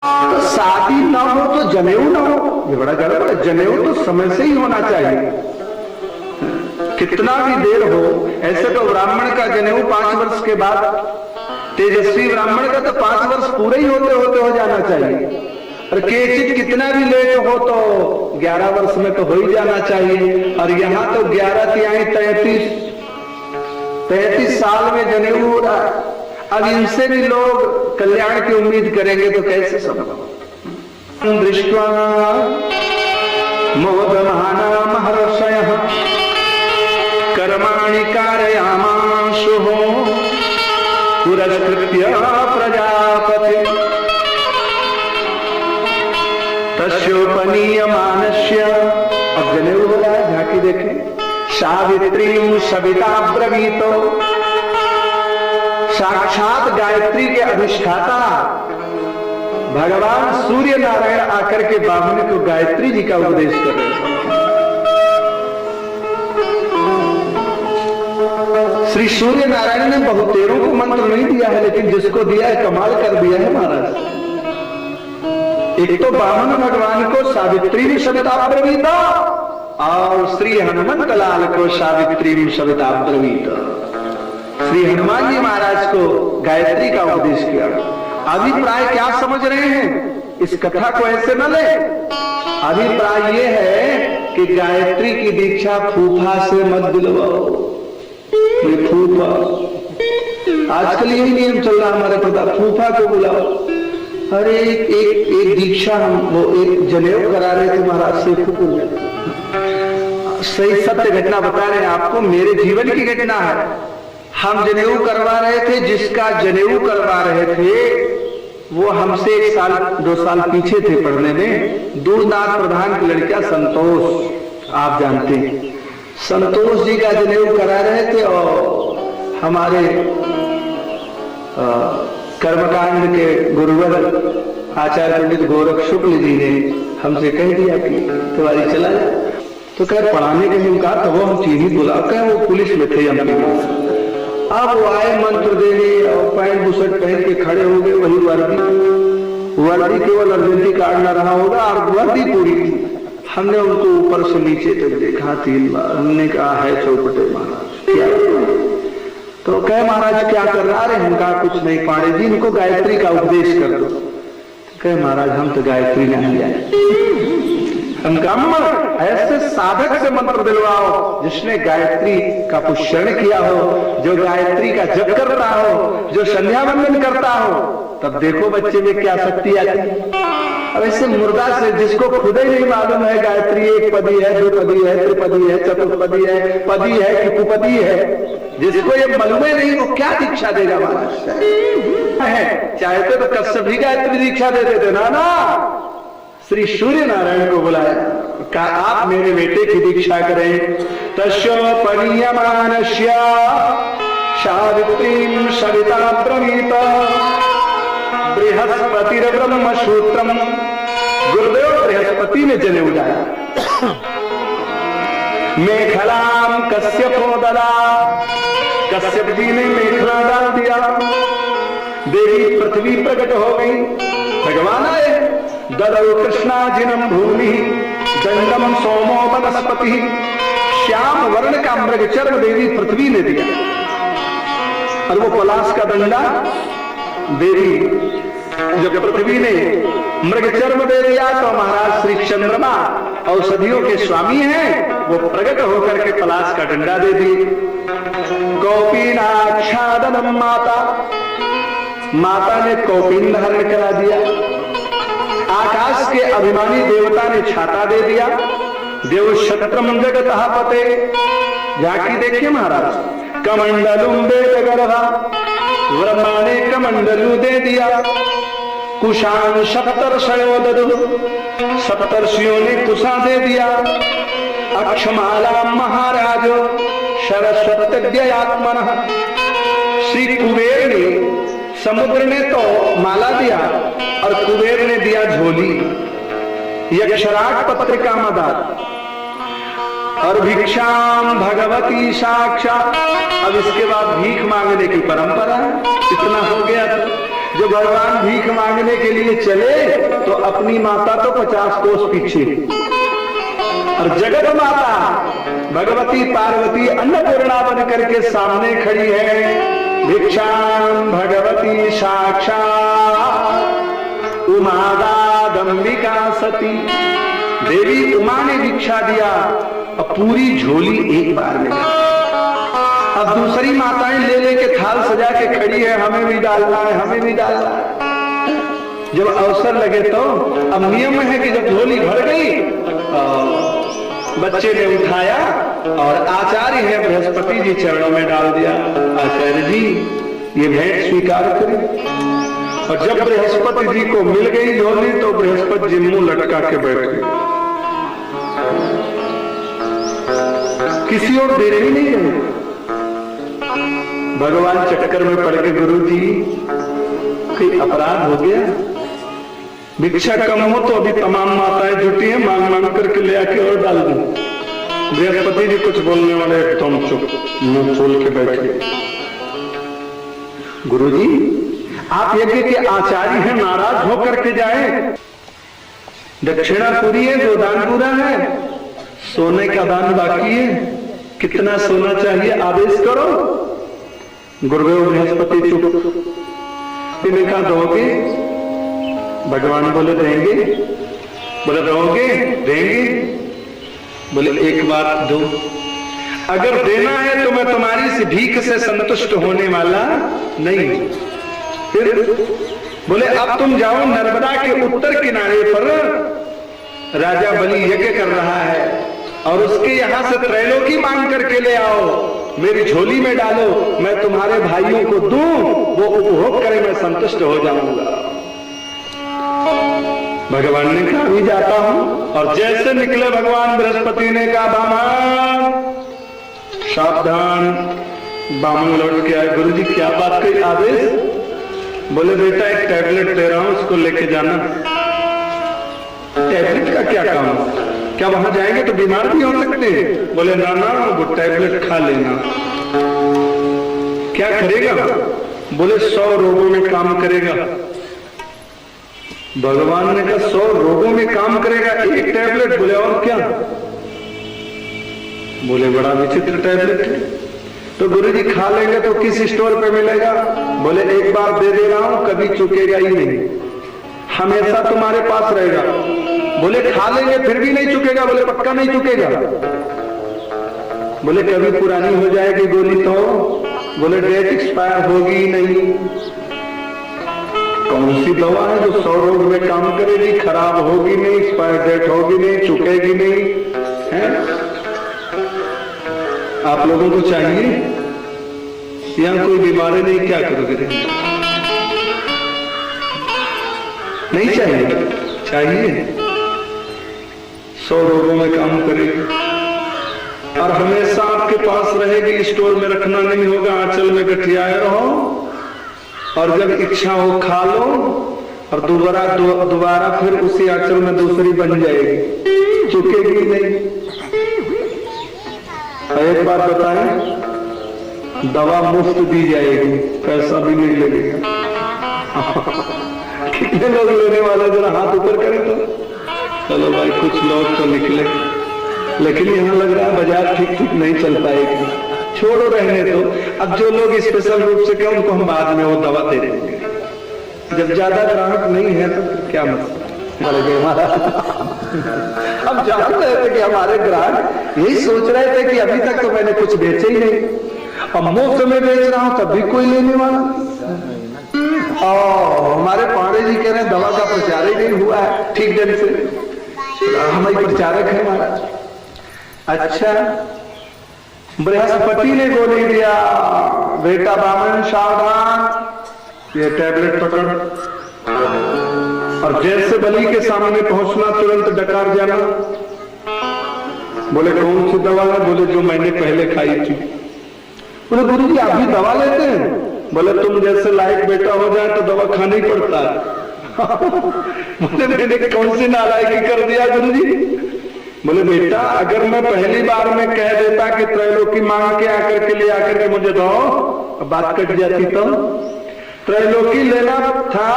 तो शादी ना हो तो जनेऊ ना हो, ये बड़ा गड़बड़ है। जनेऊ तो समय से ही होना चाहिए, कितना भी देर हो। ऐसे तो ब्राह्मण का जनेऊ 5 वर्ष के बाद, तेजस्वी ब्राह्मण का तो 5 वर्ष पूरे ही होते होते हो जाना चाहिए। और केचित कितना भी लेट हो तो 11 वर्ष में तो हो ही जाना चाहिए। और यहाँ तो 11 तिहाई 33 साल में जनेऊ हो रहा है। अब इनसे भी लोग कल्याण की उम्मीद करेंगे तो कैसे संभव। दृष्ट्वा मोदमाना महर्षयः कर्माणि कारयामाशु पुरस्कृत्य प्रजापति तस्योपनीयमानस्य। अब जनेऊ बोला, झांकी देखे। सावित्रीं सविता ब्रवीतो, साक्षात गायत्री के अधिष्ठाता भगवान सूर्य नारायण आकर के बामन को गायत्री जी का उपदेश कर रहे हैं। श्री सूर्य नारायण ने बहुतेरों को मंत्र नहीं दिया है, लेकिन जिसको दिया है कमाल कर दिया है महाराज। एक तो बामन भगवान को सावित्री सविता ब्रवीत, और श्री हनुमंत लाल को सावित्री सविता ब्रवीत। श्री हनुमान जी महाराज को गायत्री का उपदेश किया। अभिप्राय क्या समझ रहे हैं, इस कथा को ऐसे न ले। अभिप्राय ये है कि गायत्री की दीक्षा फूफा से मत दिलवाओ। फूफा आजकल यही नियम चल रहा हमारे पिता, फूफा को बुलाओ। अरे एक दीक्षा हम वो एक जनेऊ करा रहे थे महाराज से, सही सत्य घटना बता रहे हैं आपको, मेरे जीवन की घटना है। हम जनेऊ करवा रहे थे, जिसका जनेऊ करवा रहे थे वो हमसे 1 साल 2 साल पीछे थे पढ़ने में। दूरनाथ प्रधान की लड़का संतोष, आप जानते हैं, संतोष जी का जनेऊ करा रहे थे। और हमारे कर्मकांड के गुरुवर आचार्य पंडित गोरख शुक्ल जी ने हमसे कह दिया कि तुम्हारी चला जाए। तो कह पढ़ाने के लिए कहा, तो वो हम चीनी बुला कह, वो पुलिस में थे हम। अब वो आए मंत्र देने और पैंट बुशर्ट पहन के खड़े हो गए, वही वर्दी केवल अर्जेंटी कार्ड न रहा होगा और वर्दी पूरी थी। हमने उनको ऊपर से नीचे तक देखा 3 बार। हमने कहा है चौपटे महाराज क्या? तो कहे महाराज क्या कर रहा है? हम कहा कुछ नहीं, पांडे जी इनको गायत्री का उपदेश कर दो। कहे महाराज हम तो गायत्री नहीं आए। हम कहा ऐसे साधक से मंत्र दिलवाओ जिसने गायत्री का पुष्करण किया हो, जो गायत्री का जप करता हो, जो संध्या वंदन करता हो, तब देखो बच्चे में क्या शक्ति आती है। अब ऐसे मुर्दा से जिसको खुद ही नहीं मालूम है गायत्री 1 पदी है, 2 पदी है, त्रिपदी है, चतुर्पदी है, पदी है कि कुपदी है, जिसको ये मालूम ही नहीं वो क्या दीक्षा देगा महाराज? चाहते तो कश्यप भी गायत्री दीक्षा दे देते ना। श्री सूर्य नारायण को बुलाया, कहा आप मेरे बेटे की दीक्षा करें। तस्योपनीयमानस्य सावित्रीं सविता ब्रवीत बृहस्पतिर्ब्रह्म सूत्रम। गुरुदेव बृहस्पति ने जनेऊ डाला। मेखलाम कश्यपो ददा, कश्यप जी ने मेखला डाल दिया। देवी पृथ्वी प्रकट हो गई, भगवान आए। ददौ कृष्णाजिनम भूमि दंडम सोमो वनस्पति। श्याम वर्ण का मृगचर्म देवी पृथ्वी ने दिया, और वो पलाश का दंडा देवी जब पृथ्वी ने मृगचर्म दे दिया तो महाराज श्री चंद्रमा औषधियों के स्वामी हैं, वो प्रकट होकर के पलाश का डंडा दे दी। कौपीनाच्छादनम माता, माता ने कौपीन धारण करा दिया। आकाश के अभिमानी देवता ने छाता दे दिया। देव शत्रम जगतः पते, झांकी देखिए महाराज। कमंडलुम वेद गर्भा, ब्रह्मा ने कमंडलू दे दिया। कुशान सप्तर्षयो ददु, सप्तर्षियों ने कुशा दे दिया। अक्षमाला महाराजो सरस्वत्यात्मनः, श्री कुबेर ने, समुद्र ने तो माला दिया और कुबेर ने दिया झोली। यक्षराट पत्रिका मदार और भिक्षाम भगवती साक्षात। अब इसके बाद भीख मांगने की परंपरा, इतना हो गया। जो भगवान भीख मांगने के लिए चले तो अपनी माता तो 50 कोस पीछे, और जगत माता भगवती पार्वती अन्नपूर्णा बन करके सामने खड़ी है। भिक्षाम भगवती साक्षात उमादादंबिका सती। देवी उमा ने भिक्षा दिया और पूरी झोली एक बार में। अब दूसरी माताएं ले लेके थाल सजा के खड़ी है, हमें भी डालना है, हमें भी डालना है। जब अवसर लगे तो अब नियम है कि जब झोली भर गई, बच्चे ने उठाया और आचार्य है बृहस्पति जी चरणों में डाल दिया। आचार्य जी ये भेंट स्वीकार करें। और जब बृहस्पति जी को मिल गई झोली तो बृहस्पति जी मुंह लटका के बैठ गए, किसी और देने ही नहीं गए। भगवान चक्कर में पड़ गए, गुरु जी कोई अपराध हो गया? भिक्षा कम हो तो अभी तमाम माताएं जुटी हैं, मांग मांग करके ले आके और डाल दूं। बृहस्पति जी कुछ बोलने वाले एकदम चुप, मुंह खोल के बैठे। गुरु जी आप यज्ञ के आचार्य हैं, नाराज होकर के जाए। दक्षिणा पूरी है, जो दान पूरा है, सोने का दान बाकी है, कितना सोना चाहिए आदेश करो। गुरुदेव बृहस्पति चुप। इन्हें कहा दोगे? भगवान बोले देंगे। बोले दोगे? देंगे। बोले एक बात दो, अगर देना है तो मैं तुम्हारी इस भीख से संतुष्ट होने वाला नहीं। फिर बोले अब तुम जाओ नर्मदा के उत्तर किनारे पर राजा बलि यज्ञ कर रहा है और उसके यहां से त्रैलोकी मांग करके ले आओ, मेरी झोली में डालो, मैं तुम्हारे भाइयों को दूं, वो उपभोग करें, मैं संतुष्ट हो जाऊंगा। भगवान ने कहा भी जाता हूं। और जैसे निकले भगवान बृहस्पति ने कहा बामन सावधान। बामन लौट के आए, गुरु जी क्या बात कही? आदेश? बोले बेटा एक टैबलेट दे रहा हूं, उसको लेके जाना। टैबलेट का क्या काम? क्या वहां जाएंगे तो बीमार भी हो सकते हैं? बोले ना ना वो टैबलेट खा लेना। क्या करेगा? बोले 100 रोगों में काम करेगा। भगवान ने कहा 100 रोगों में काम करेगा एक टैबलेट? बोले और क्या? बोले बड़ा विचित्र टैबलेट है। तो गुरुजी खा लेंगे तो किस स्टोर पे मिलेगा? बोले एक बार दे दे रहा हूं, कभी चुकेगा ही नहीं, हमेशा तुम्हारे पास रहेगा। बोले खा लेंगे फिर भी नहीं चुकेगा? बोले पक्का नहीं चुकेगा। बोले कभी पुरानी हो जाएगी गोली तो? बोले डेट एक्सपायर होगी नहीं। कौन सी दवा है जो 100 रोग में काम करेगी, खराब होगी नहीं, एक्सपायर डेट होगी नहीं, चुकेगी नहीं? है आप लोगों को चाहिए? यहां कोई बीमारी नहीं, क्या करोगे? नहीं चाहिए? चाहिए। 100 रोगों में काम करेगी और हमेशा आपके पास रहेगी, स्टोर में रखना नहीं होगा, आंचल में गठियाए रहो और जब इच्छा हो खा लो और दोबारा फिर उसी आंचल में दूसरी बन जाएगी, चुकेगी नहीं। एक बात बताएं, दवा मुफ्त दी जाएगी, पैसा भी नहीं लगेगा। कितने लोग लेने वाले? जरा हाथ ऊपर करें तो। चलो भाई कुछ लोग तो निकले, लेकिन यहाँ लग रहा है बाजार ठीक ठीक नहीं चल पाएगी। छोड़ो रहने दो। अब जो लोग स्पेशल रूप से कहें उनको हम बाद में वो दवा दे देंगे। जब ज्यादा ग्राहक नहीं है तो फिर क्या मतलब? हम जान रहे थे कि हमारे ग्राहक यही सोच रहे थे कि अभी तक तो मैंने कुछ बेचे ही नहीं, अब मुफ्त में बेच रहा हूं तब भी कोई लेने वाला। हमारे पांडे जी कह रहे हैं दवा का प्रचार ही नहीं हुआ है ठीक ढंग से, हम ही प्रचारक है हमारा। अच्छा, बृहस्पति ने गोली दिया, बेटा बामन सावधान, ये टैबलेट पकड़। और जैसे बलि के सामने पहुंचना, तुरंत डकार जाना। बोले कौन सी दवा है? बोले जो मैंने पहले खाई थी। बोले गुरु जी आप भी दवा लेते हैं? बोले तुम जैसे लायक बेटा हो जाए तो दवा खाना ही पड़ता है। बोले मैंने कौन सी नालायकी कर दिया गुरु जी? बोले बेटा अगर मैं पहली बार में कह देता कि त्रैलोकी मांग के आकर के ले आकर के मुझे दो, बात कट जाती तो त्रैलोकी लेना था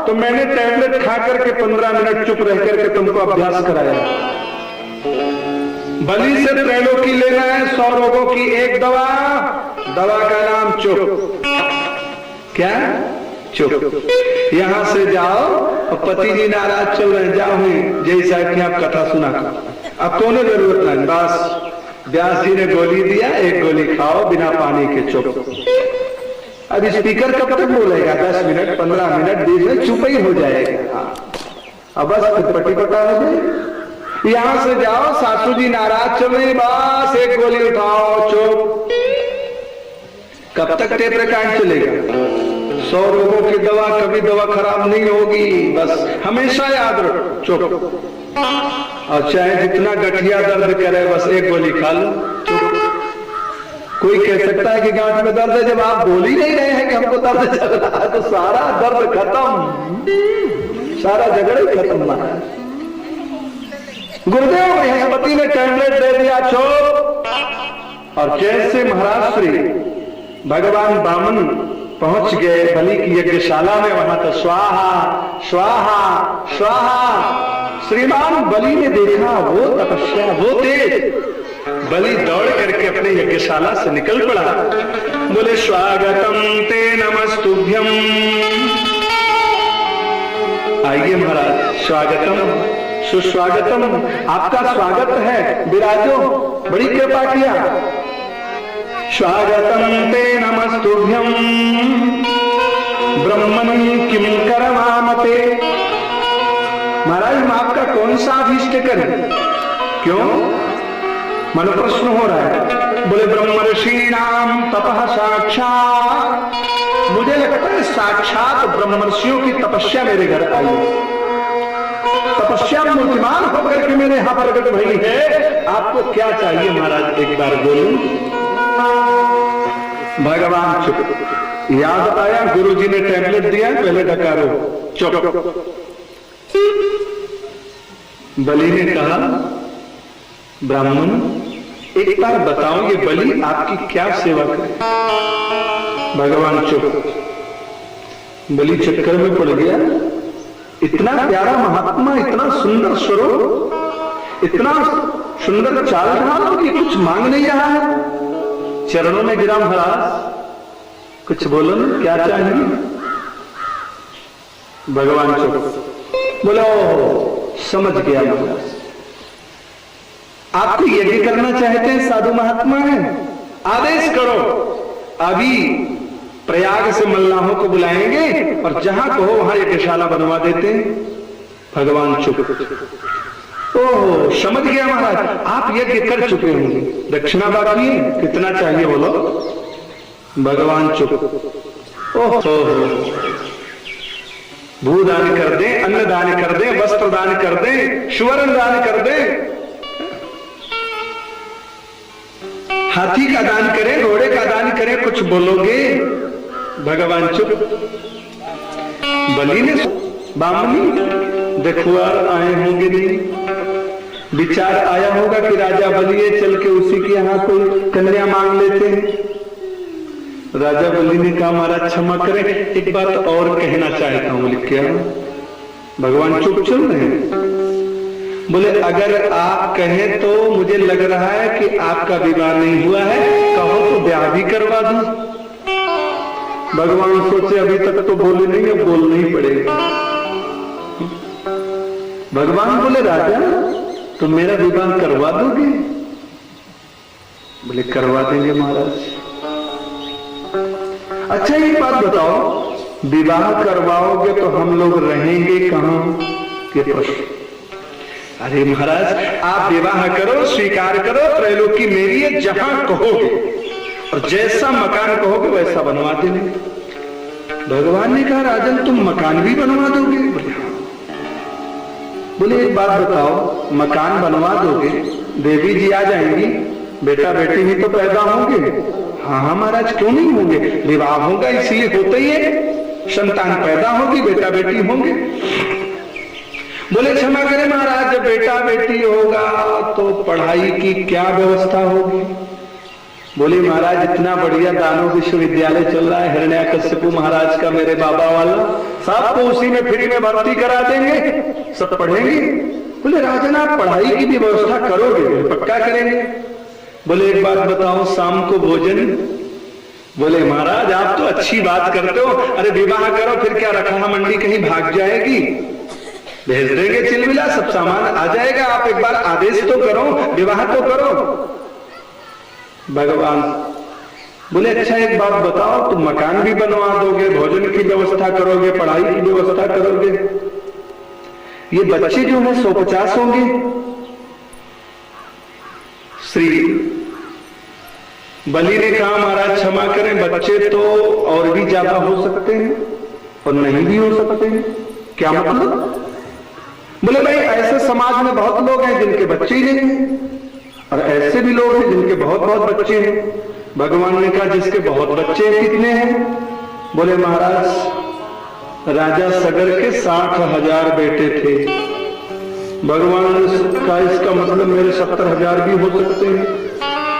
तो मैंने टैबलेट खा करके 15 मिनट चुप रह करके तुमको अभ्यास कराया। बलि से त्रैलोकी लेना है, 100 रोगों की एक दवा, दवा का नाम चुप। क्या? चुप। यहां से जाओ और पति जी नाराज चल रहे, जाओ जैसा कि आप कथा सुना, अब कोनो जरूरत नहीं, बस व्यास जी ने गोली दिया, एक गोली खाओ बिना पानी के, चुप। अब स्पीकर कब तक बोलेगा? 10 मिनट, 15 मिनट, 20 मिनट, चुप ही हो जाएगा। अब बस पटी पटा हो जाए। यहां से जाओ, सासू जी नाराज चल रही, बस एक गोली उठाओ, चुप। कब तक टेप रिकॉर्ड चलेगा? 100 रोगों की दवा, कभी दवा खराब नहीं होगी, बस हमेशा याद रखो, चुप। और चाहे जितना गठिया दर्द करे, बस एक गोली खा लो, चुप। कोई कह सकता है कि गांठ में दर्द है, जब आप बोल ही नहीं रहे हैं कि हमको दर्द चल रहा है, तो सारा दर्द खत्म, सारा झगड़ा ही खत्म। गुरुदेव बृहस्पति ने टैबलेट दे दिया, चुप। और जैसे महाराज श्री भगवान वामन पहुंच गए बलि की यज्ञशाला में, वहां तो स्वाहा स्वाहा स्वाहा। श्रीमान बलि ने देखा वो तपस्या, वो तेज। बलि दौड़ करके अपने यज्ञशाला से निकल पड़ा, बोले स्वागतम ते नमस्तुभ्यम। आइए महाराज, स्वागतम सुस्वागतम, आपका स्वागत है, विराजो, बड़ी कृपा किया। स्वागतम ते नमस्तुभ्यम ब्रह्मन् किम करवामते। महाराज हम आपका कौन सा अभीष्ट करें? क्यों? मन प्रश्न हो रहा है। बोले ब्रह्म ऋषि नाम तपः साक्षात, मुझे लगता है साक्षात ब्रह्मर्षियों की तपस्या मेरे घर आई, तपस्या मूर्तिमान होकर के मेरे यहां प्रकट भई है। आपको क्या चाहिए महाराज, एक बार बोलूं? भगवान चुप। याद आया गुरुजी ने टैबलेट दिया, पहले डकारो, चुप। बलि ने कहा ब्राह्मण एक बार बताओ ये बलि आपकी क्या सेवा करे? भगवान चुप। बलि चक्कर में पड़ गया, इतना प्यारा महात्मा, इतना सुंदर स्वरूप, इतना सुंदर चाल ढाल कि कुछ मांग नहीं रहा है। चरणों में गिरा, महाराज कुछ बोलो ना, क्या चाहिए? भगवान चुप। बोलो समझ गया महाराज, आपको यज्ञ करना चाहते हैं, साधु महात्मा है, आदेश करो, अभी प्रयाग से मल्लाहों को बुलाएंगे और जहां कहो वहां यज्ञशाला बनवा देते हैं। भगवान चुप। ओह समझ गया महाराज, आप यज्ञ कर चुके होंगे, दक्षिणा बाकी है, कितना चाहिए बोलो? भगवान चुप। ओह भूदान कर दें, अन्न दान कर दें, वस्त्र दान कर दें, सुवर्ण दान कर दें, हाथी का दान करें, घोड़े का दान करें, कुछ बोलोगे? भगवान चुप। बलि ने बामनी देखो आए होंगे, नहीं विचार आया होगा कि राजा बलि है, चल के उसी के यहां कोई कन्या मांग लेते हैं। राजा बलि ने कहा महाराज क्षमा करें, एक बात और कहना चाहता हूं। बोले क्या? भगवान चुप चल रहे हैं। बोले अगर आप कहें तो मुझे लग रहा है कि आपका विवाह नहीं हुआ है, कहो तो ब्याह भी करवा दूं। भगवान सोचे अभी तक तो बोले नहीं है, बोलना ही पड़ेगा। भगवान बोले राजा तुम मेरा विवाह करवा दोगे? बोले करवा देंगे महाराज। अच्छा एक बात बताओ, विवाह करवाओगे तो हम लोग रहेंगे कहां? ये प्रश्न। अरे महाराज आप विवाह करो, स्वीकार करो, त्रैलोकी मेरी है, जहां कहोगे और जैसा मकान कहोगे वैसा बनवा देंगे। भगवान ने कहा राजन तुम मकान भी बनवा दोगे? बोले हाँ। बोले एक बात बताओ, मकान बनवा दोगे, देवी जी आ जाएंगी, बेटा बेटी भी तो पैदा होंगे? हाँ हाँ महाराज क्यों नहीं होंगे, विवाह होगा इसलिए होता ही है, संतान पैदा होगी, बेटा बेटी होंगे। बोले क्षमा करें महाराज जब बेटा बेटी होगा तो पढ़ाई की क्या व्यवस्था होगी? बोले महाराज इतना बढ़िया दानव विश्वविद्यालय चल रहा है, हिरण्याकश्यपु महाराज का मेरे बाबा वाला, सबको उसी में फ्री में भर्ती करा देंगे, सब पढ़ेंगे। बोले राजन आप पढ़ाई की भी व्यवस्था करोगे? पक्का करेंगे। बोले एक बात बताओ, शाम को भोजन? बोले महाराज आप तो अच्छी बात करते हो, अरे विवाह करो फिर क्या रखा मंडी कहीं भाग जाएगी, भेज देंगे चिलमिला, सब सामान आ जाएगा, आप एक बार आदेश तो करो, विवाह तो करो। भगवान बोले अच्छा एक बात बताओ, तुम मकान भी बनवा दोगे, भोजन की व्यवस्था करोगे, पढ़ाई की व्यवस्था करोगे, ये बच्चे जो है 150 होंगे? श्री बलि ने कहा महाराज क्षमा करें, बच्चे तो और भी ज्यादा हो सकते हैं और नहीं भी हो सकते हैं। क्या मतलब? बोले भाई ऐसे समाज में बहुत लोग हैं जिनके बच्चे ही नहीं हैं, और ऐसे भी लोग हैं जिनके बहुत बहुत बच्चे हैं। भगवान ने कहा जिसके बहुत बच्चे हैं कितने हैं? बोले महाराज राजा सगर के 60,000 बेटे थे। भगवान का इसका मतलब मेरे 70,000 भी हो सकते हैं।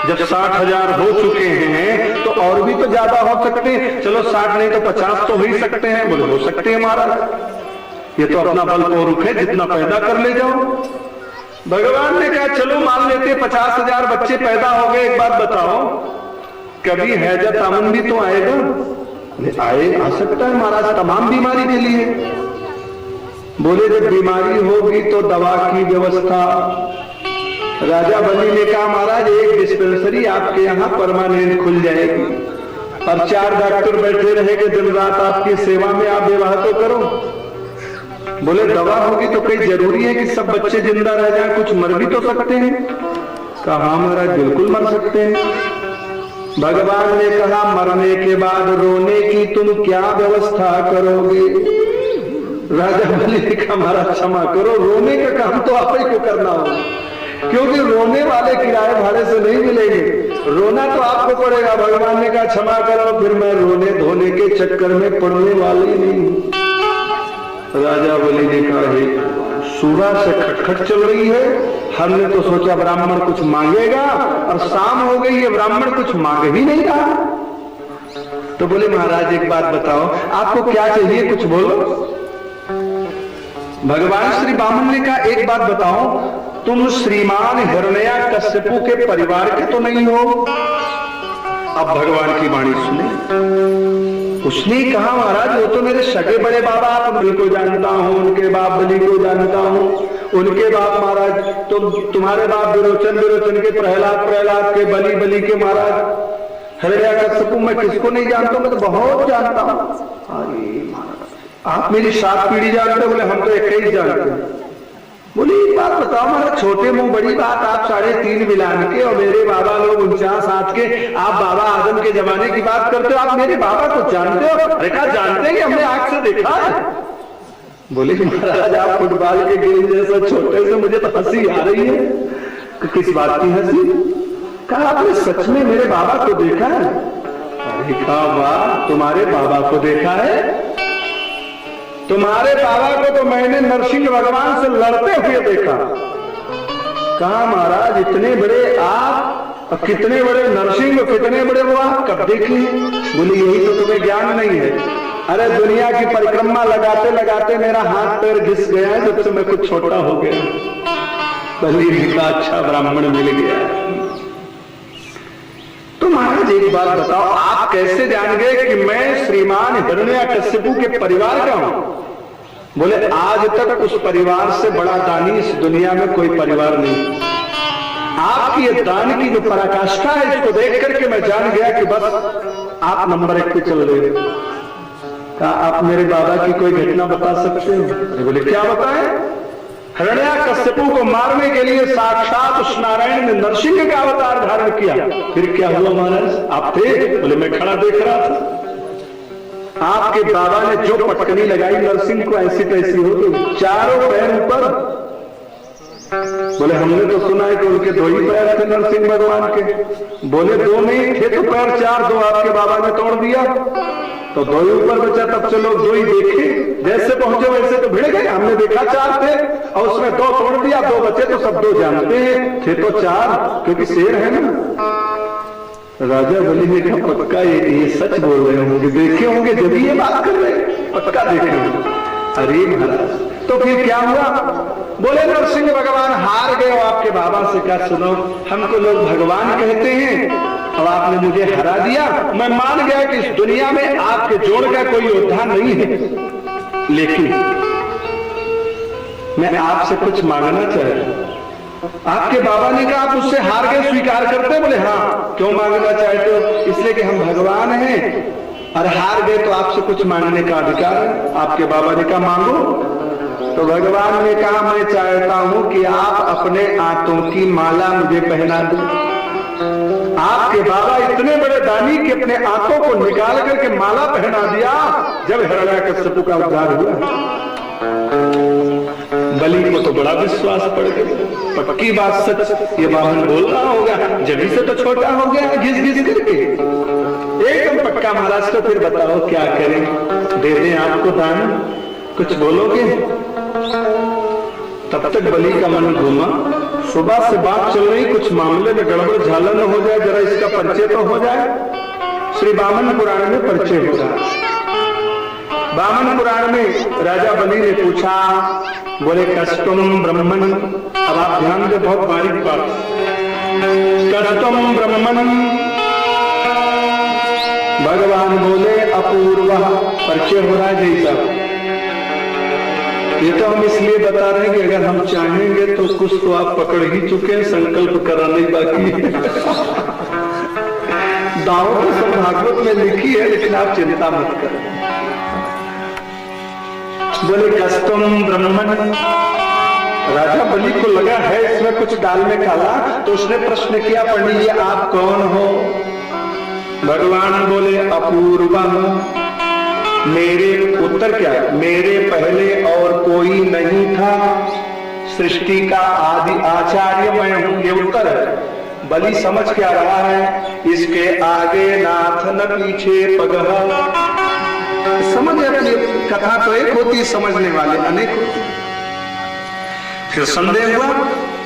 जब 60,000 हो चुके हैं तो और भी तो ज्यादा हो सकते हैं, चलो 60 नहीं तो 50 तो हो ही सकते हैं। बोले हो सकते हैं महाराज, ये तो अपना बल को रुके, जितना पैदा कर ले जाओ। भगवान ने कहा चलो मान लेते 50,000 बच्चे पैदा हो गए, एक बात बताओ कभी हैजा तामन भी तो आएगा? आए, आ सकता है महाराज, तमाम बीमारी के लिए। बोले जब बीमारी होगी तो दवा की व्यवस्था। राजा बलि ने कहा महाराज एक डिस्पेंसरी आपके यहाँ परमानेंट खुल जाएगी और 4 डॉक्टर बैठे रहेंगे दिन रात आपकी सेवा में, आप विवाह तो करो। बोले दवा होगी तो कई जरूरी है कि सब बच्चे जिंदा रह जाएं, कुछ मर भी तो सकते हैं। कहा हाँ महाराज बिल्कुल मर सकते हैं। भगवान ने कहा मरने के बाद रोने की तुम क्या व्यवस्था करोगे? राजा बलि ने कहा महाराज क्षमा करो, रोने का काम तो आप ही को करना होगा, क्योंकि रोने वाले किराए भाड़े से नहीं मिलेंगे, रोना तो आपको पड़ेगा। भगवान ने कहा क्षमा करो, फिर मैं रोने धोने के चक्कर में पड़ने वाली नहीं। राजा बलि ने कहा हे सुबह से खटखट चल रही है, हमने तो सोचा ब्राह्मण कुछ मांगेगा और शाम हो गई है, ब्राह्मण कुछ मांग ही नहीं रहा। तो बोले महाराज एक बात बताओ आपको क्या चाहिए, कुछ बोलो। भगवान श्री वामन ने कहा एक बात बताओ, तुम श्रीमान हिरण्याकश्यपु के परिवार के तो नहीं हो? अब भगवान की वाणी सुने। उसने कहा महाराज वो तो मेरे सगे बड़े बाबा, आप बलि को जानता हूं, उनके बाप बलि को जानता हूं, उनके बाप महाराज तो तुम्हारे बाप विरोचन के प्रहलाद के बलि के महाराज हिरण्याकश्यपु, मैं किसको नहीं जानता, मैं तो बहुत जानता हूं। अरे महाराज आप मेरी 7 पीढ़ी जानते? बोले हम तो 21 जानते हैं। बोले एक बात बताओ महाराज, छोटे मुंह बड़ी बात, आप 3.5 मिलान के और मेरे बाबा लोग 49 के, आप बाबा आदम के जमाने की बात करते हो, आप मेरे बाबा को जानते हो? अरे कहा जानते हैं, हमने आंख से देखा है। बोले महाराज आप फुटबॉल के गेंद जैसा छोटे से, मुझे तो हंसी आ रही है। किस बात की हंसी? कहा आपने सच में मेरे बाबा को देखा है? अरे कहा वाह तुम्हारे बाबा को देखा है? तुम्हारे बाबा को तो मैंने नरसिंह भगवान से लड़ते हुए देखा। कहा महाराज इतने बड़े आप और कितने बड़े नरसिंह, कितने बड़े वो आप कब देखे? बोले यही तो तुम्हें ज्ञान नहीं है। अरे दुनिया की परिक्रमा लगाते लगाते मेरा हाथ पैर घिस गया है, जब से मैं कुछ छोटा हो गया। बलि का अच्छा ब्राह्मण मिल गया। तो महाराज एक बात बताओ आप कैसे जान गए कि मैं श्रीमान हिरण्याकश्यपु के परिवार का हूं? बोले आज तक उस परिवार से बड़ा दानी इस दुनिया में कोई परिवार नहीं। आपकी ये दान की जो पराकाष्ठा है इसको देख करके मैं जान गया कि बस आप नंबर 1 पे चल रहे हैं। कहा आप मेरे बाबा की कोई घटना बता सकते हैं? बोले क्या बताएं? हिरण्याकश्यपु को मारने के लिए साक्षात उस नारायण ने नरसिंह का अवतार धारण किया। फिर क्या हुआ महाराज? आप थे? बोले मैं खड़ा देख रहा था। आपके बाबा ने जो पटकनी लगाई नरसिंह को ऐसी तैसी हो गई, चारों पैर ऊपर। बोले हमने तो सुना है कि उनके 2 ही पैर थे नरसिंह भगवान के। बोले 2 नहीं थे तो पैर 4, 2 आपके बाबा ने तोड़ दिया तो 2 ही ऊपर बचा। तब चलो 2 ही देखे, जैसे पहुंचे वैसे तो भिड़ गए। हमने देखा 4 थे और उसमें 2 तोड़ दिया, 2 बचे तो सब 2 जानते हैं, थे तो 4 क्योंकि शेर है ना। राजा बलि ने कहा पक्का ये सच बोल रहे होंगे, देखे होंगे जब ये बात कर रहे हैं, पक्का देखे होंगे। अरे महाराज तो फिर क्या हुआ? बोले नरसिंह भगवान हार गए और आपके बाबा से कहा सुनो, हमको लोग भगवान कहते हैं, अब आपने मुझे हरा दिया, मैं मान गया कि इस दुनिया में आपके जोड़ का कोई योद्धा नहीं है, लेकिन मैं आपसे कुछ मांगना चाहता। आपके बाबा ने कहा आप उससे हार गए, स्वीकार करते? बोले हाँ। क्यों मांगना चाहते हो? इसलिए कि हम भगवान हैं और हार गए तो आपसे कुछ मांगने का अधिकार है। आपके बाबा ने कहा मांगो। तो भगवान ने कहा मैं चाहता हूं कि आप अपने आंतों की माला मुझे पहना दो। आपके बाबा इतने बड़े दानी कि अपने आंतों को निकाल करके माला पहना दिया जब हिरण्यकश्यप का उद्धार हुआ। बलि को तो बड़ा विश्वास पड़ गया, पक्की बात सच, ये बामन बोल रहा होगा, जभी से तो छोटा हो गया घिस घिस करके, एकदम पक्का। महाराज तो फिर बताओ क्या करें, दे दें आपको दान, कुछ बोलोगे? तब तक बलि का मन घूमा, सुबह से बात चल रही, कुछ मामले में गड़बड़ झाला न हो जाए, जरा इसका परिचय तो हो जाए। श्री वामन पुराण में परिचय हो रहा। वामन पुराण में राजा बलि ने पूछा, बोले कष्टम ब्रह्मण, अब आप ध्यान दे, बहुत बारीक बात, कष्टम ब्रह्मण। भगवान बोले अपूर्व, परिचय हो रहा है जैसा। ये तो हम इसलिए बता रहे हैं कि अगर हम चाहेंगे तो कुछ तो आप पकड़ ही चुके हैं, संकल्प कराना ही बाकी है। दावों तो सब भागवत में लिखी है, लेकिन आप चिंता मत करें। बोले कष्टम ब्रह्मण। राजा बलि को लगा है इसमें कुछ डाल में काला, तो उसने प्रश्न किया, पंडित जी आप कौन हो? भगवान बोले अपूर्वम। मेरे उत्तर क्या? मेरे पहले और कोई नहीं था, सृष्टि का आदि आचार्य मैं हूं, ये उत्तर है। बलि समझ क्या रहा है, इसके आगे नाथ न पीछे पगह। समझ अपनी कथा तो एक होती, समझने वाले अनेक होते। फिर संदेह हुआ,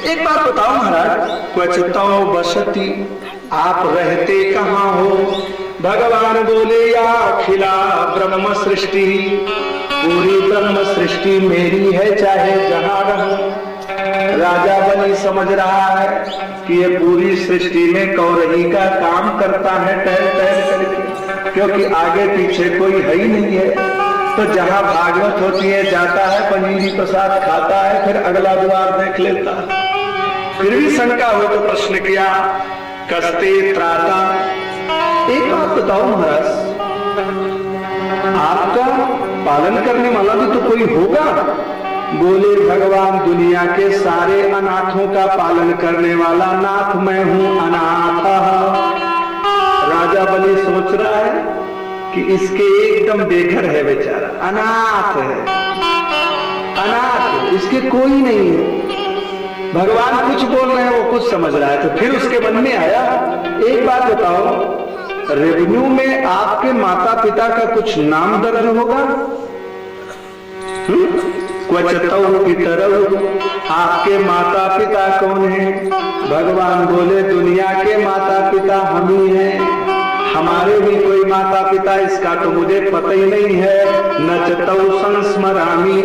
एक बात बताओ महाराज, क्वचितो बसती, आप रहते कहाँ हो? भगवान बोले या अखिला ब्रह्म सृष्टि, पूरी ब्रह्म सृष्टि मेरी है, चाहे जहां रहूं। राजा बलि समझ रहा है कि ये पूरी सृष्टि में कौरही का काम करता है टहल टहल करके, क्योंकि आगे पीछे कोई है ही नहीं है। तो जहां भागवत होती है जाता है, पनीरी प्रसाद खाता है, फिर अगला द्वार देख लेता है। फिर भी शंका हो तो प्रश्न किया, कस्ते त्राता। एक बात बताओ महाराज, आपका पालन करने वाला भी तो कोई होगा? बोले भगवान दुनिया के सारे अनाथों का पालन करने वाला नाथ मैं हूं, अनाथ। राजा बलि सोच रहा है कि इसके एकदम बेघर है बेचारा, अनाथ है, अनाथ, इसके कोई नहीं है। भगवान कुछ बोल रहे हैं, वो कुछ समझ रहा है। तो फिर उसके मन में आया, एक बात बताओ, रेवेन्यू में आपके माता पिता का कुछ नाम दर्ज होगा? क्वचितो पितरौ, आपके माता पिता कौन है? भगवान बोले दुनिया के माता पिता हम ही हैं, हमारे भी कोई माता पिता इसका तो मुझे पता ही नहीं है। न चतौ संस्मरामि,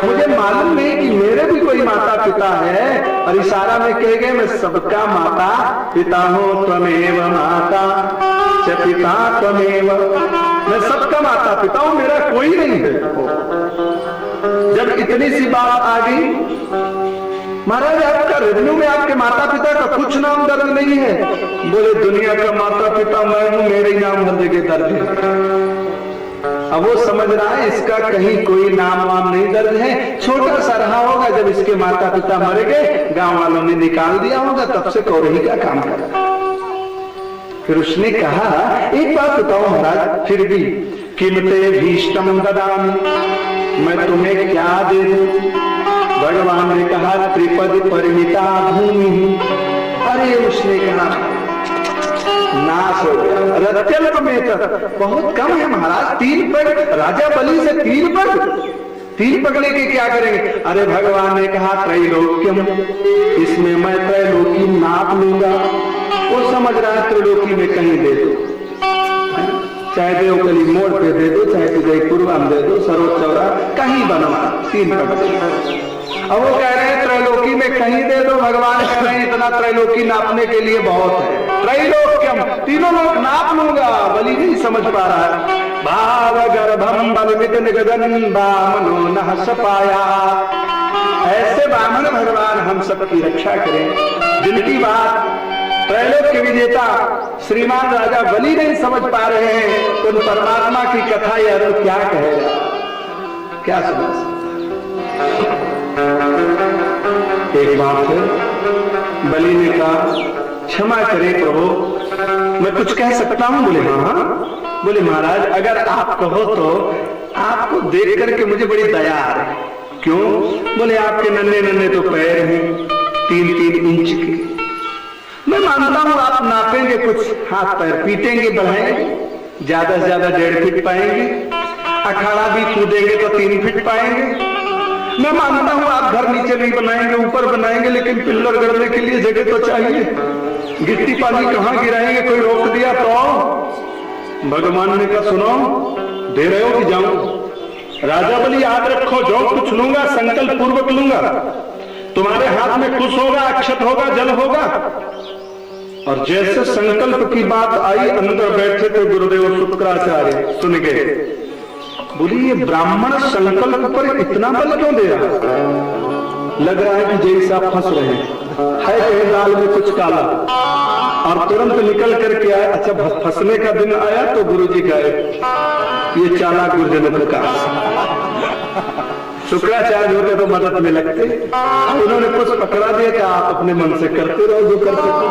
मुझे मालूम नहीं कि मेरे भी कोई माता पिता है। और इशारा में कह गए मैं सबका माता पिता हूं, त्वमेव माता च पिता त्वमेव, मैं सबका माता पिता हूं, मेरा कोई नहीं है। जब इतनी सी बात आ गई, महाराज आपका रेवेन्यू में आपके माता पिता का कुछ नाम दर्ज नहीं है? बोले दुनिया का माता पिता मैं हूं, मेरे ही नाम हर जगह दर्ज है। अब वो समझ रहा है इसका कहीं कोई नाम वाम नहीं दर्ज है, छोटा सा रहा होगा, जब इसके माता पिता मर गए गांव वालों ने निकाल दिया होगा, तब से कौरही का काम कर। फिर उसने कहा एक बात बताओ महाराज, फिर भी किमते भीष्टम ददामि, मैं तुम्हें क्या दे दूं? भगवान ने कहा त्रिपद परिमिता भूमि। अरे उसने कहा नाश हो गया, रत्यल्प में बहुत कम है महाराज, 3 पग। राजा बलि से 3 पग, 3 पग लेके क्या करेंगे? अरे भगवान ने कहा त्रैलोक्यम, इसमें मैं त्रैलोकी नाप लूंगा। वो समझ रहा है त्रिलोकी में कहीं दे दो, चाहे देवकली मोड़ पे दे दो, चाहे विजयपुरवा में दे दो, सरोज चौरा कहीं बनवा 3 पट। अब वो कह रहे हैं त्रैलोकी में कहीं दे दो, भगवान कह रहे हैं इतना त्रैलोकी नापने के लिए बहुत है, त्रैलोक्यम 3 लोक नाप लूंगा। बलि नहीं समझ पा रहा है। भाव गर्भम बलमित निगदन बामनो न सपाया। ऐसे बामन भगवान हम सबकी रक्षा करें जिनकी बात त्रैलोक के विजेता श्रीमान राजा बलि नहीं समझ पा रहे हैं, उन परमात्मा की कथा यार क्या कहेगा, क्या समझ। एक बात है, बलि ने कहा क्षमा करे प्रभु, मैं कुछ कह सकता हूं? बोले हाँ। बोले महाराज अगर आप कहो तो आपको देख करके मुझे बड़ी दया आ रही है। क्यों? बोले आपके नन्हे नन्हे तो पैर हैं 3-3 इंच के, मैं मानता हूं आप नापेंगे कुछ हाथ पैर, पीटेंगे बढ़ाएंगे, ज्यादा से ज्यादा 1.5 फीट पाएंगे, अखाड़ा भी कूदेंगे तो 3 फीट पाएंगे। मैं मानता हूं आप घर नीचे नहीं बनाएंगे, ऊपर बनाएंगे, लेकिन पिल्लर गड़ने के लिए जगह तो चाहिए। गिट्टी पानी कहां गिराएंगे, कोई रोक दिया तो? भगवान ने कहा सुनो, दे रहे हो कि जाऊं? राजा बलि याद रखो, जो कुछ लूंगा संकल्प पूर्वक लूंगा, तुम्हारे हाथ में कुछ होगा, अक्षत होगा, जल होगा। और जैसे संकल्प की बात आई, अंदर बैठे थे गुरुदेव शुक्राचार्य, सुन गए। बोली ये ब्राह्मण संकल्प पर इतना बल क्यों दे रहा है? लग रहा है कि जैसे आप फंस रहे हैं, है दाल में कुछ काला, और तुरंत निकल करके आए। अच्छा फंसने का दिन आया तो गुरुजी गए, ये चालाक गुरुजन का। शुक्राचार्य होते तो मदद में लगते, उन्होंने कुछ पकड़ा दिया कि आप अपने मन से करते रहो जो करते थे।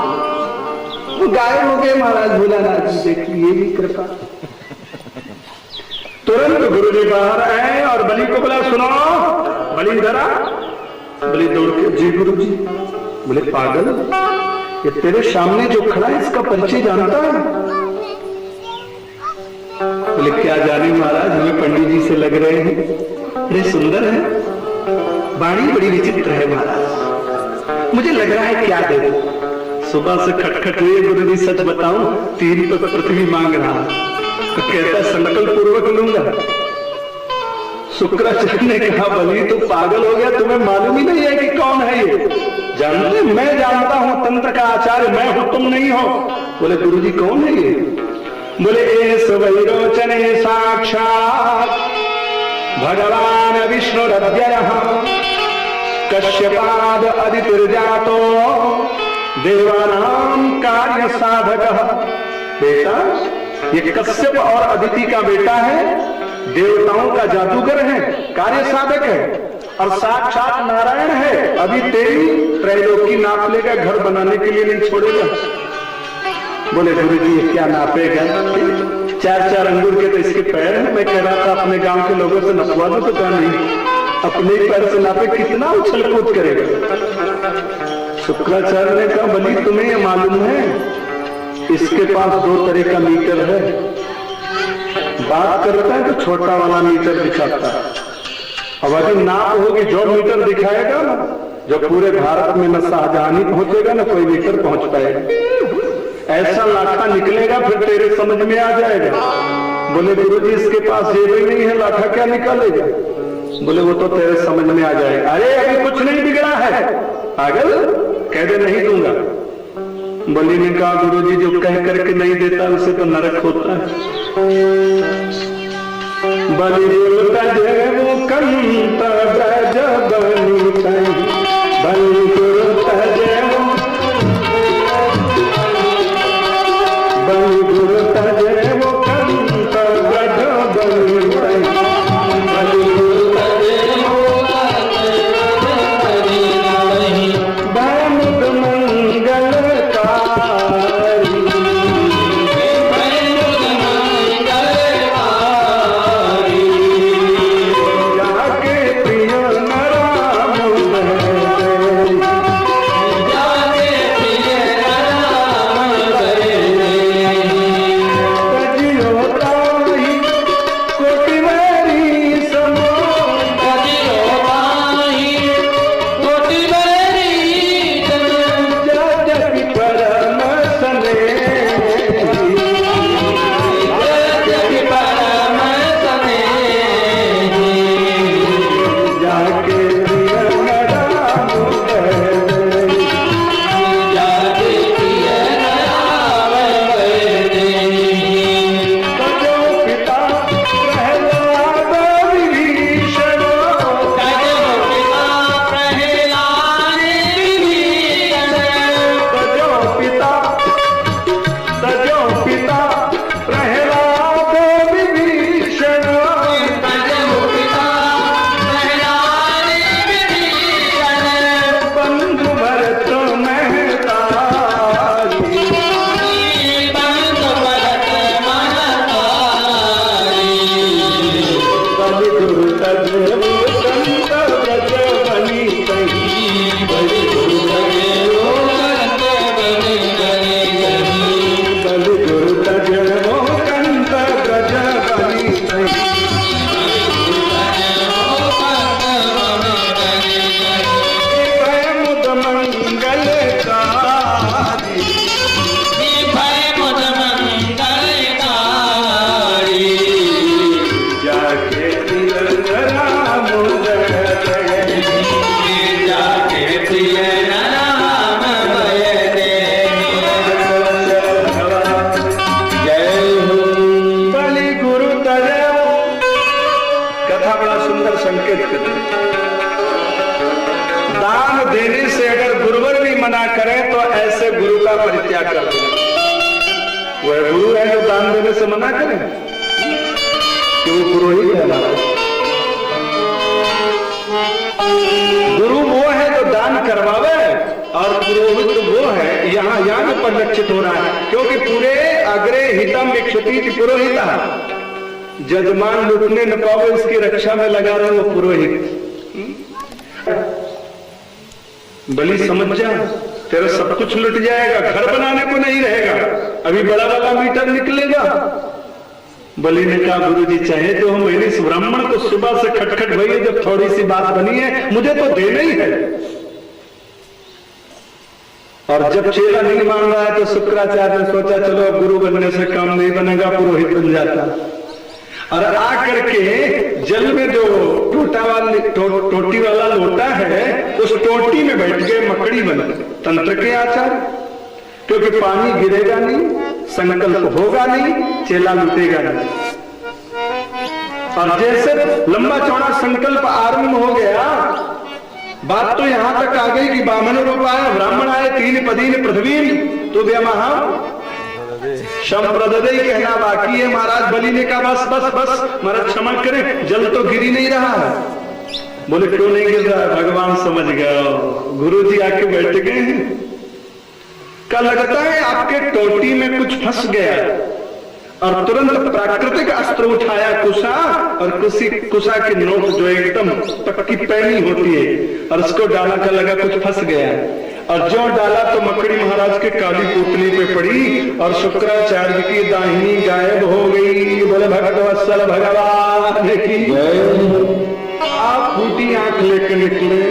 वो गायब हो गए महाराज भोलानाथ जी, देखिए ये भी कृपा। तुरंत गुरु जी बाहर आए और बलि को बोला सुनो, बलि इधर आ। बलि दौड़ के जी गुरु जी। बोले पागल, ये तेरे सामने जो खड़ा है इसका परिचय जानता है? बोले क्या जाने महाराज, हमें पंडित जी से लग रहे हैं, बड़े सुंदर है, वाणी बड़ी विचित्र है महाराज, मुझे लग रहा है क्या दे दो। सुबह से खटखट हुई, गुरु जी सच बताऊं 3 तो पृथ्वी मांग रहा, तो कहता संकल्प पूर्वक लूंगा। शुक्राचार्य ने कहा बलि तू पागल हो गया, तुम्हें मालूम ही नहीं है कि कौन है ये? जानते? मैं जानता हूं, तंत्र का आचार्य मैं हूं, तुम नहीं हो। बोले गुरु जी कौन है ये? बोले एस वैरोचने साक्षात भगवान विष्णुरव्ययः कश्यपाद अदितिर्जातो देवानां कार्य साधकः। बेटा ये कश्यप और अदिति का बेटा है, देवताओं का जादूगर है, कार्य साधक है, और साक्षात नारायण है। अभी तेरी त्रैलोकी नाप लेगा, घर बनाने के लिए नहीं छोड़ेगा। बोले गुरु जी ये क्या नापेगा? 4-4 अंगूर के तो इसके पैर हैं। मैं कह रहा था अपने गांव के लोगों से नपवा दो, तो क्या नहीं, अपने ही पैर से नापे, कितना उछल कूद करेगा। शुक्राचार्य ने कहा बलि तुम्हें ये मालूम है इसके पास 2 तरह का मीटर है, बात करता है तो छोटा वाला मीटर दिखाता है, अब अगर नाप होगी जो मीटर दिखाएगा ना, जो पूरे भारत में न शाहजहानी पहुंचेगा ना कोई मीटर पहुंच पाएगा। ऐसा लाठा निकलेगा फिर तेरे समझ में आ जाएगा। बोले गुरुजी इसके पास जेब ही नहीं है, लाठा क्या निकालेगा? बोले वो तो तेरे समझ में आ जाएगा। अरे अभी कुछ नहीं बिगड़ा है, पागल, कह दे नहीं दूंगा। बलि ने कहा गुरुजी जो कह करके नहीं देता उसे तो नरक होता है। बलि बोलता जय वो कंत ब्रज बलि बलि बोलता जय वो बलि बोलता जय वो कंत ब्रज बलि बलि बोलता जय वो भानुक मंगल जाके स्थिति। दान देने से अगर गुरुवर भी मना करे तो ऐसे गुरु का परित्याग कर देना। वह गुरु है जो दान देने से मना करे कि वो पुरोहित है हमारा। गुरु वो है जो दान करवावे और पुरोहित वो है यहाँ परिलक्षित हो रहा है, क्योंकि पूरे अग्रे हितम इक्षुति पुरोहिता, जजमान लुटने न पावे उसकी रक्षा में लगा रहे वो पुरोहित। बलि समझ जा, तेरा सब कुछ लुट जाएगा, घर बनाने को नहीं रहेगा, अभी बड़ा वाला मीटर निकलेगा। बलि ने कहा गुरु जी चाहे तो हम इस ब्राह्मण को सुबह से खटखट भई, जब थोड़ी सी बात बनी है मुझे तो देना ही है। और जब चेला नहीं मान रहा है तो शुक्राचार्य ने सोचा चलो अब गुरु बनने से काम नहीं बनेगा, पुरोहित बन जाता। और आकर के जल में जो टोटी वाला लोटा है उस टोटी में बैठ गए मकड़ी बन तंत्र के आचार्य, क्योंकि पानी गिरेगा नहीं, संकल्प होगा नहीं, चेला लुटेगा नहीं। और जैसे लंबा चौड़ा संकल्प आरंभ हो गया, बात तो यहां तक आ गई कि बामन रूप आया, ब्राह्मण आए, 3 पदीन पृथ्वी तो व्यमहा संप्रदय कहना बाकी है। महाराज बलि ने कहा बस बस बस महाराज क्षमा करें, जल तो गिर ही नहीं रहा है। बोले क्यों नहीं गिर रहा? भगवान समझ गए, गुरु जी आके बैठ गए हैं। क्या लगता है आपके टोटी में कुछ फंस गया, और तुरंत प्राकृतिक अस्त्र उठाया कुशा, और कुशा की नोक जो एकदम पक्की पैनी होती है और उसको डाला का लगा कुछ फंस गया, और जो डाला तो मकड़ी महाराज के काली पुतली पे पड़ी और शुक्राचार्य की दाहिनी गायब हो गई। बोले भक्तवत्सल भगवान की आप फूटी आंख लेकर निकले।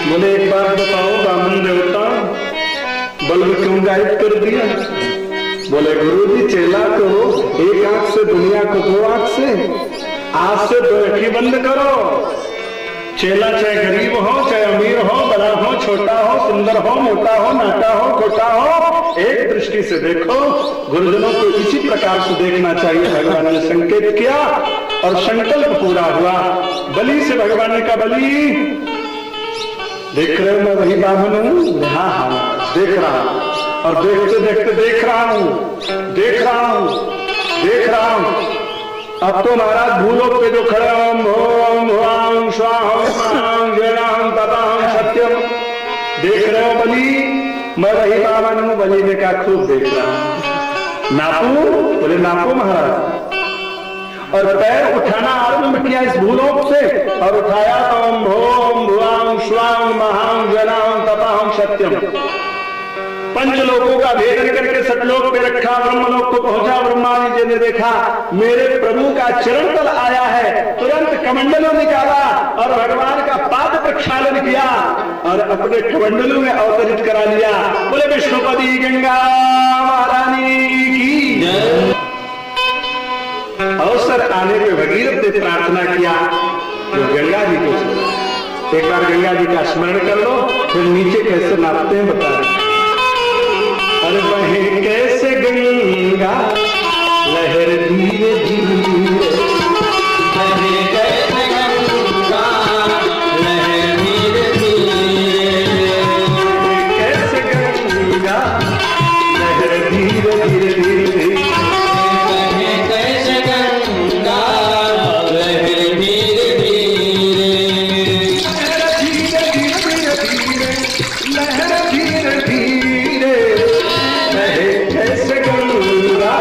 बोले एक बात बताओ बामन देवता, बल्ब क्यों गायब कर दिया? बोले गुरु जी चेला को एक आंख से दुनिया को 2 आंख से, आज से 2 आंखें बंद करो। चेला चाहे गरीब हो, चाहे अमीर हो, बड़ा हो, छोटा हो, सुंदर हो, मोटा हो, नाटा हो, खोटा हो, एक दृष्टि से देखो। गुरुजनों को इसी प्रकार से देखना चाहिए। भगवान ने संकेत किया और संकल्प पूरा हुआ। बलि से भगवान ने कहा बलि देख रहे हो मैं वही बामन हूं? हाँ हाँ देख रहा हूं, और देखते देखते देख रहा हूं, देख रहा हूं, देख रहा हूं। अब तो महाराज भूलोक पे जो खड़े ओम भोम भुवां स्वाहं जयं तपं सत्यम देख रहे हो बलि? मैं वही बामन हूं। बलि ने कहा खूब देख रहा हूं। नापू? बोले नापू महाराज। और पैर उठाना आरंभ किया इस भूलोक से, और उठाया ओम भोम भुवां स्वाहं महां जयं तपं सत्यम। 5 लोकों का भेदन करके सतलोक पे रखा, ब्रह्मलोक को पहुंचा। ब्रह्मा जी ने देखा मेरे प्रभु का चरण तल आया है, तुरंत कमंडलों निकाला और भगवान का पाद प्रक्षालन किया और अपने कमंडलों में अवतरित करा लिया। बोले विष्णुपति गंगा महारानी की। अवसर आने पे भगीरथ ने प्रार्थना किया तो गंगा जी को, एक बार गंगा जी का स्मरण कर लो, फिर नीचे कैसे नापते हैं बता रहे। अरे वहीं कैसे गंगा लहर धीरे धीरे, वहीं कैसे गंगा लहर धीरे धीरे, कैसे गंगा लहर धीरे धीरे धीरे, वहीं कैसे गंगा लहर धीरे धीरे, धीरे धीरे धीरे लहर धीरे धीरे, कैसे गंगा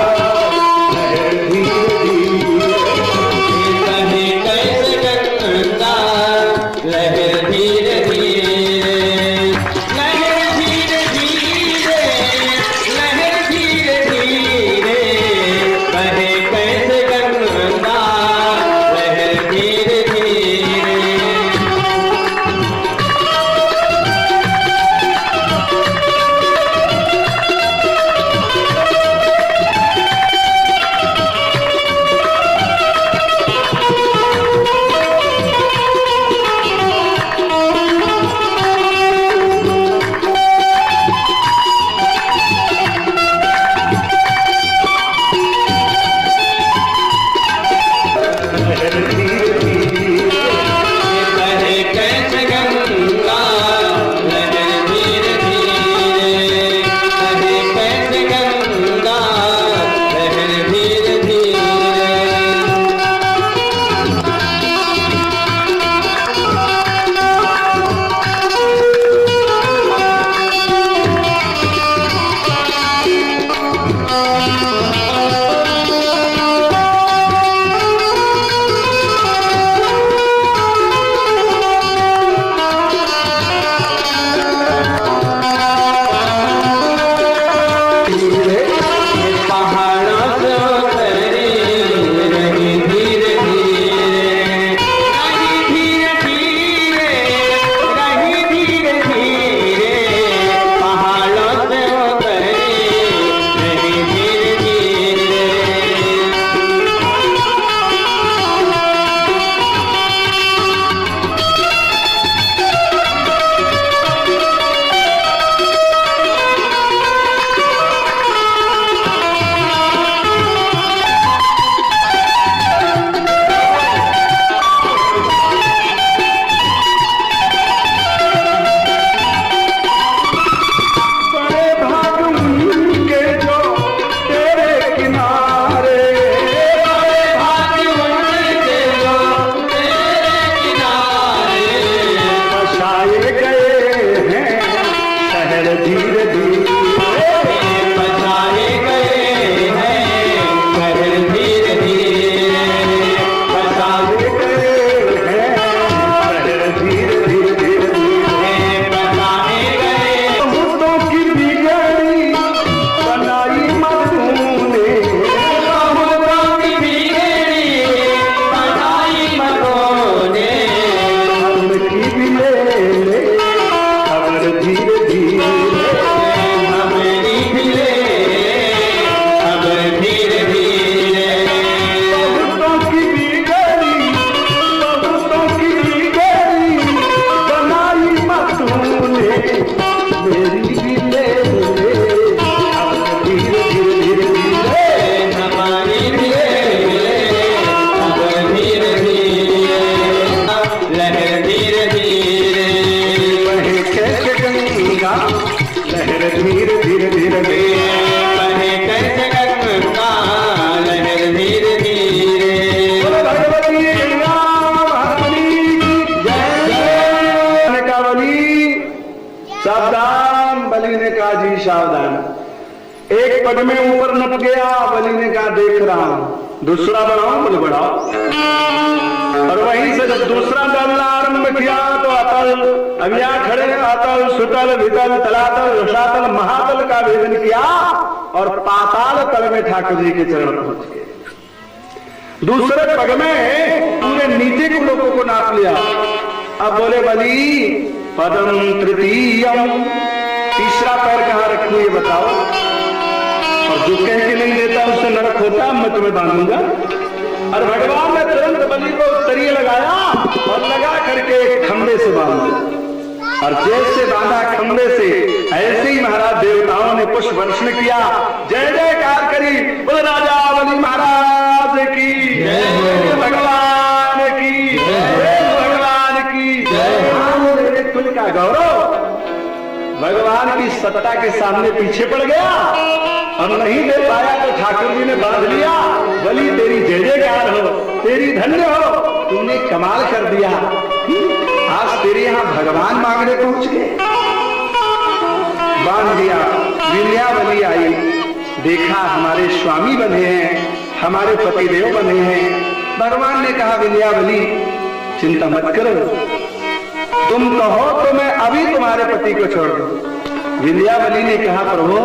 धीरे धीरे बहे कैसे गंगा लहर धीरे धीरे धीरे बहे कैसे गंगा लहर धीरे धीरे बोलो भगवती गंगा महारानी जय का बलि सावधान। बलि ने कहा जी सावधान। एक पग में ऊपर नप गया। बलि ने कहा देख रहा हूं, दूसरा बढ़ाओ। बोले बढ़ाओ। और वहीं से जब दूसरा डालना आरंभ किया तो अतल, अब यहाँ खड़े अतल सुतल वितल तलातल रसातल महातल का भेदन किया और पाताल तल में ठाकुर जी के चरण पहुंच गए। दूसरे पग में पूरे नीचे के लोगों को नाप लिया। अब बोले बलि पदम तृतीयम, तीसरा पैर कहाँ रखूं ये बताओ। और जो कह के नहीं देता उससे नरक होता, मैं तुम्हें बांधूंगा। और भगवान ने तुरंत बलि को तरिए लगाया और लगा करके खंबे से बांधा। और जैसे बांधा खंबे से, ऐसे ही महाराज देवताओं ने पुष्प वर्षण किया, जय जयकार करी। बोले राजा बलि महाराज की जय, भगवान की जय, भगवान की जय। कुल का गौरव भगवान की सत्ता के सामने पीछे पड़ गया और नहीं दे पाया तो ठाकुर जी ने बांध लिया। बलि तेरी जय जयकार हो, तेरी धन्य हो, तुमने कमाल कर दिया। आज तेरे यहाँ भगवान मांगने पहुंच गए। बांध दिया। विंध्यावली आई, देखा हमारे स्वामी बने हैं, हमारे पतिदेव बने हैं। भगवान ने कहा विंध्यावली चिंता मत करो, तुम कहो तो मैं अभी तुम्हारे पति को छोड़ दूं। विंध्यावली ने कहा प्रभु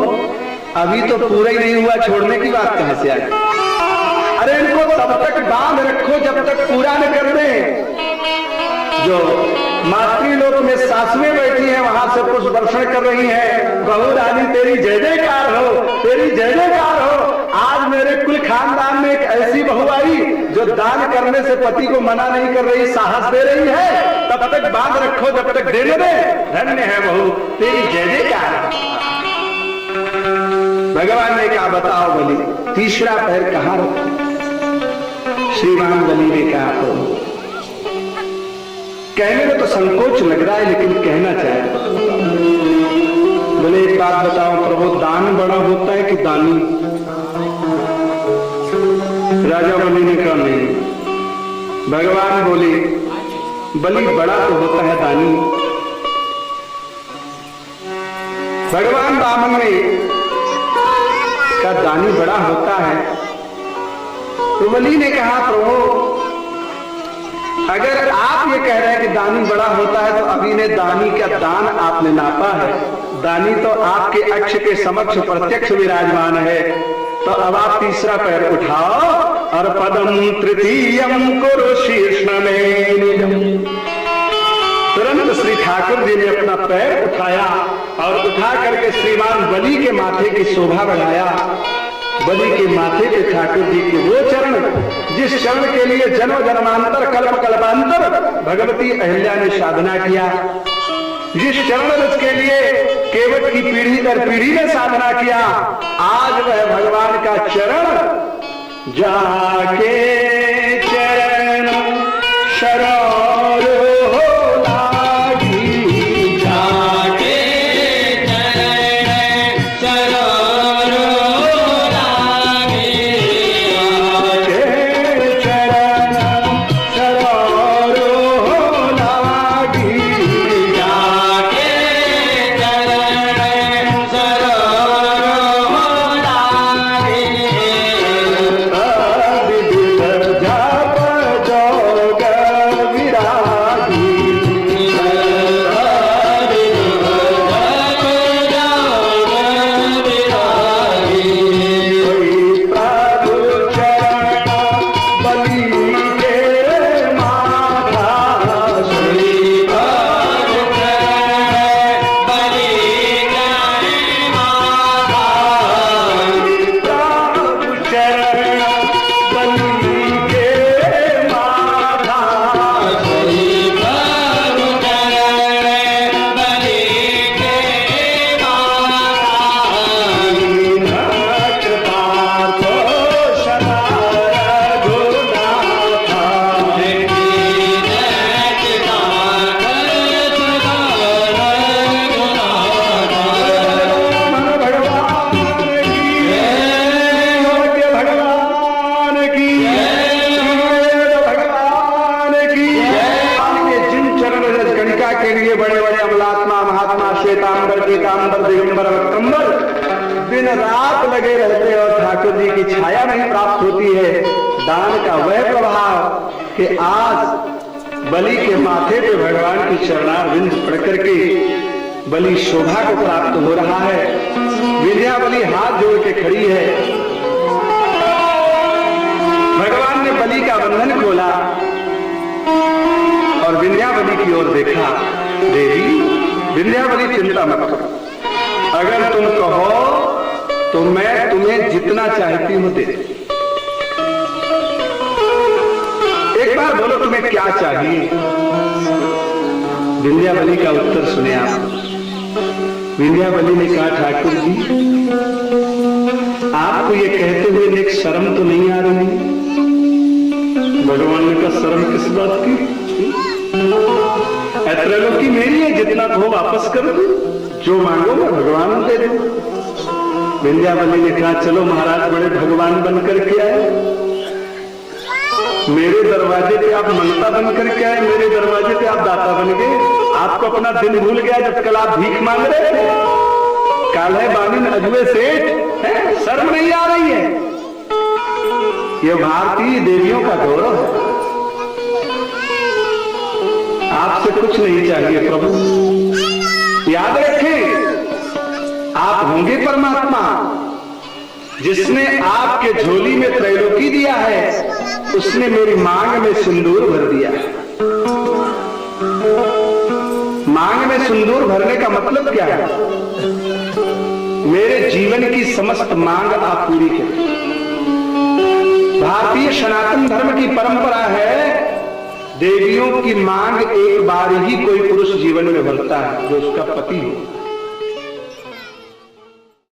अभी तो पूरा ही नहीं हुआ, छोड़ने की बात कहां से आई। अरे इनको तब तक बांध रखो जब तक पूरा न कर दे। जो मातृलोक में सासुएं बैठी हैं वहां से पुष्प वर्षण कर रही हैं, बहू रानी तेरी जय जयकार हो, तेरी जय जयकार हो। आज मेरे कुल खानदान में एक ऐसी बहू आई जो दान करने से पति को मना नहीं कर रही, साहस दे रही है। तब तक बांध रखो जब तक देने दे। धन्य है बहू, तेरी जय जयकार। भगवान ने कहा बताओ बलि तीसरा पैर कहां रखो। श्रीमान बलि ने कहा प्रभु कहने में तो संकोच लग रहा है लेकिन कहना चाहे। बोले एक बात बताओ प्रभु, दान बड़ा होता है कि दानी? राजा बलि ने कहा नहीं। भगवान बोले बलि बड़ा तो होता है दानी। भगवान बामन ने कहा दानी बड़ा होता है। तो बलि ने कहा प्रभु अगर आप ये कह रहे हैं कि दानी बड़ा होता है तो अभी ने दानी का दान आपने नापा है। दानी तो आपके अक्ष के समक्ष प्रत्यक्ष विराजमान है। तो अब आप तीसरा पैर उठाओ और पदम तृतीयम कुरु शीर्षम में निजम। तुरंत श्री ठाकुर जी ने अपना पैर उठाया और उठा करके श्रीमान बलि के माथे की शोभा बढ़ाया। बलि के माथे पे ठाकुर जी के वो चरण जिस चरण के लिए जन्म जन्मांतर कल्प कल्पांतर भगवती अहिल्या ने साधना किया, जिस चरण के लिए केवट की पीढ़ी दर पीढ़ी ने साधना किया, आज वह भगवान का चरण जाके चरण शरण जा के लिए बड़े बड़े अमलात्मा महात्मा श्वेतांबर पीतांबर दिगंबर वक्कंबर दिन रात लगे रहते और ठाकुर जी की छाया नहीं प्राप्त होती है। दान का वह प्रभाव कि आज बलि के माथे पे भगवान की चरणारविंद पड़ करके बलि शोभा को प्राप्त हो रहा है। विंध्याबली हाथ जोड़ के खड़ी है। भगवान ने बलि का बंधन खोला और विंध्याबली की ओर देखा। देवी विंध्याबली चिंता मत करो, अगर तुम कहो तो मैं तुम्हें जितना चाहती हूं दे। एक बार बोलो तुम्हें क्या चाहिए। विंध्याबली का उत्तर सुने आप। विंध्याबली ने कहा ठाकुर जी आपको ये कहते हुए नेक शर्म तो नहीं आ रही? भगवान ने कहा शर्म किस बात की? त्रैलोकी मेरी है, जितना कहो वापस कर दो, जो मांगो मैं भगवान दे दूं। विंध्याबली ने कहा चलो महाराज बड़े भगवान बन करके आए, मेरे दरवाजे पे आप मंगता बन करके आए, मेरे दरवाजे पे आप दाता बन गए। आपको अपना दिन भूल गया जब कल आप भीख मांग रहे थे। काल्हे बानिन अजवे सेठ है, शर्म नहीं आ रही है? ये भारतीय देवियों का गौरव है। आपसे कुछ नहीं चाहिए प्रभु, याद रखें आप होंगे परमात्मा। जिसने आपके झोली में त्रैलोकी दिया है उसने मेरी मांग में सिंदूर भर दिया। मांग में सिंदूर भरने का मतलब क्या है? मेरे जीवन की समस्त मांग आप पूरी करें। भारतीय सनातन धर्म की परंपरा है देवियों की मांग एक बार ही कोई पुरुष जीवन में भरता है, जो उसका पति हो।